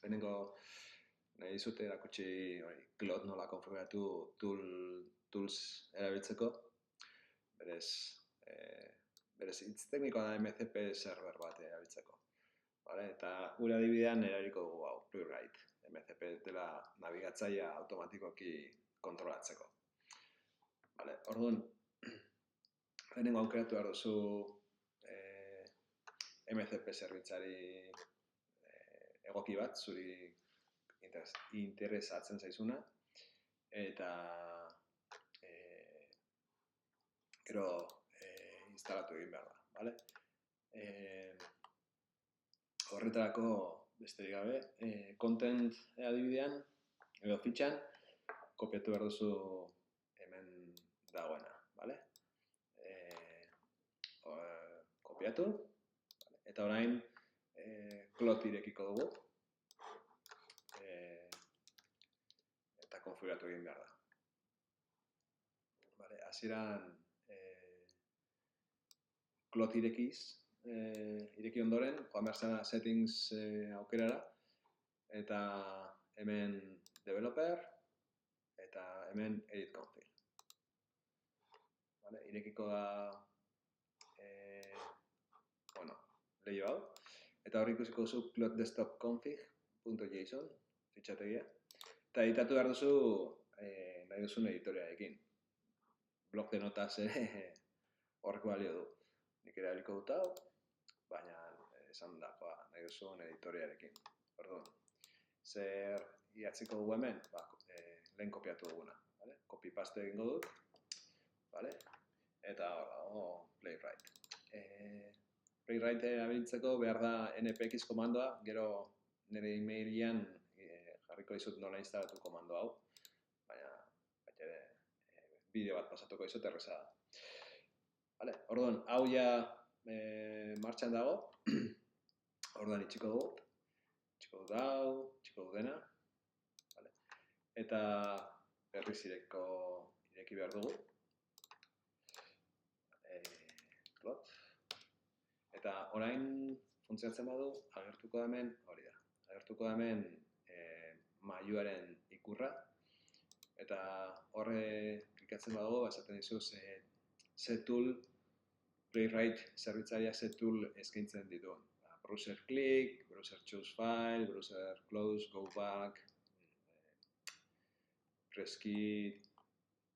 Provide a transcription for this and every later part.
lehenengo nahi dizute erakutsi Cloud nola konfiguratu tools erabiltzeko. Berez hitz teknikoa da MCP server bat erabiltzeko. Vale? Eta gure adibidean erabiliko dugu hau, Playwright. MCP dela nabigatzailea automatikoki kontrolatzeko. Vale? Orduan, lehenengo aukeratu behar duzu MCP zerbitzari egoki bat, zuri interesatzen zaizuna, eta gero instalatu egin behar da. Vale? Horretarako, besterik gabe, content adibidean, edo fitxan, kopiatu behar duzu hemen dagoena. Vale? Kopiatu, eta orain Cloud irekiko dugu, eta konfiguratu egin behar da. Vale, hasieran Cloud ireki ondoren, joan behar zena settings aukerara, eta hemen developer, eta hemen edit config. Vale, irekiko da leiho hau, eta hor ikusiko duzu Cloud desktop config.json fitxategia, eta editatu behar duzu nahi duzun editorearekin. Blog de notas horrek balio du. Nik erabiliko dut hau, baina esan da, nahi duzun editorearekin. Orduan, zer idatziko dugu hemen? Lehen kopiatu duguna. Vale? Copy-paste egingo dut. Vale? Eta Playwright. Playwright erabiltzeko behar da npx komandoa, gero nire emailean jarriko dizut nola instalatu komando hau, baina bideo bat pasatuko dizut erreza da. Vale, orduan, hau ja martxan dago, orduan itxiko dut dena, vale. Eta berriz ireki behar dugu. Eta orain funtzionatzen badu, agertuko da hemen, hori da, agertuko da hemen mailuaren ikurra, eta horre klikatzen badu, esaten dizu ze tool, Playwright zerbitzaria ze tool eskaintzen dituen. Browser click, browser choose file, browser close, go back, press key,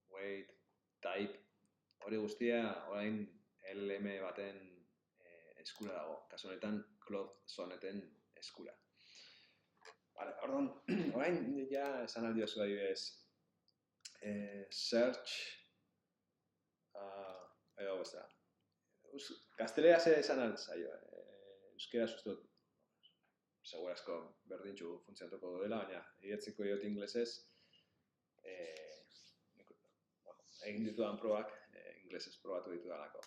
wait, type, hori guztia orain LLM baten eskura dago, kasu honetan Cloud Soneten eskura. Vale, orduan, orain ja esan aldi oso adibidez search edo besta. Gazteleraz esan altzaio, euskeraz uste dut, segurazko berdintxu funtzionatuko dela, baina egiatziko diot inglesez, egin ditudan probak, inglesez probatu ditudalako.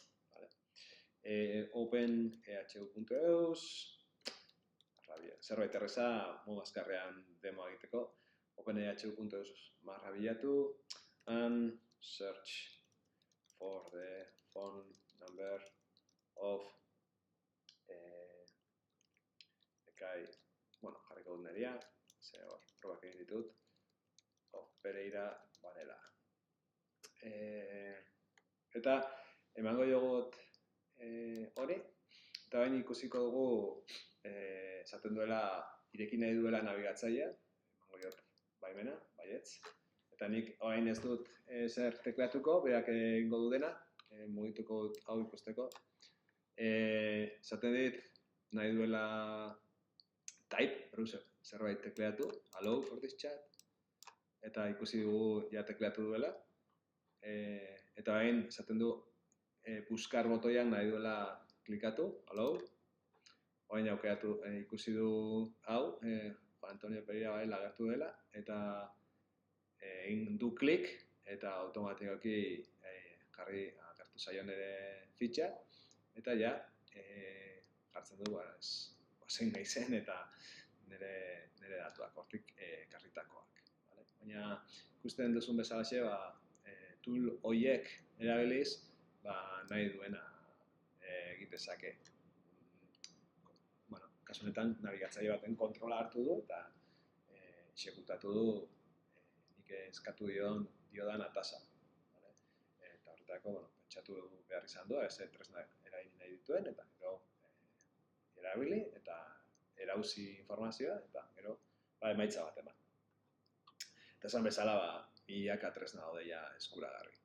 Open.ehu.eus, zerbait erreza, modu azkarrean demo egiteko, Open.ehu.eus marrabilatu, and search for the phone number of jarriko dut neria, ze hor, probak egin ditut, of Pereira Varela. Eta emango jogut hori, eta bain ikusiko dugu esaten duela, ireki nahi duela nabigatzailea, emango jot baimena, baietz. Eta nik orain ez dut zer tekleatuko, berak egingo du dena, mugituko dut hau ikusteko. Esaten dit, nahi duela type, browser, zerbait tekleatu, allow for this chat, eta ikusi dugu ja tekleatu duela. Eta bain, esaten du, buskar botoian nahi duela klikatu, allow. Orain aukeratu ikusi du hau, Antonio Pereira Varela agertu dela, eta egin du klik, eta automatikoki agertu zaion ere fitxa, eta ja, jartzen du, zein nahi zen, eta nire datuak, hortik karritakoak. Baina, ikusten duzun bezalaxe, tool horiek erabiliz, nahi duena egitezake. kasu honetan nabigatzaile baten kontrola hartu du eta exekutatu du nik eskatu diodan atasa. Vale? Eta horretarako, pentsatu behar izan du, ez tresna erabili nahi dituen, eta gero erabili eta erauzi informazioa, eta gero emaitza bat eman. Eta esan bezala, milaka tresna daude ja eskuragarri.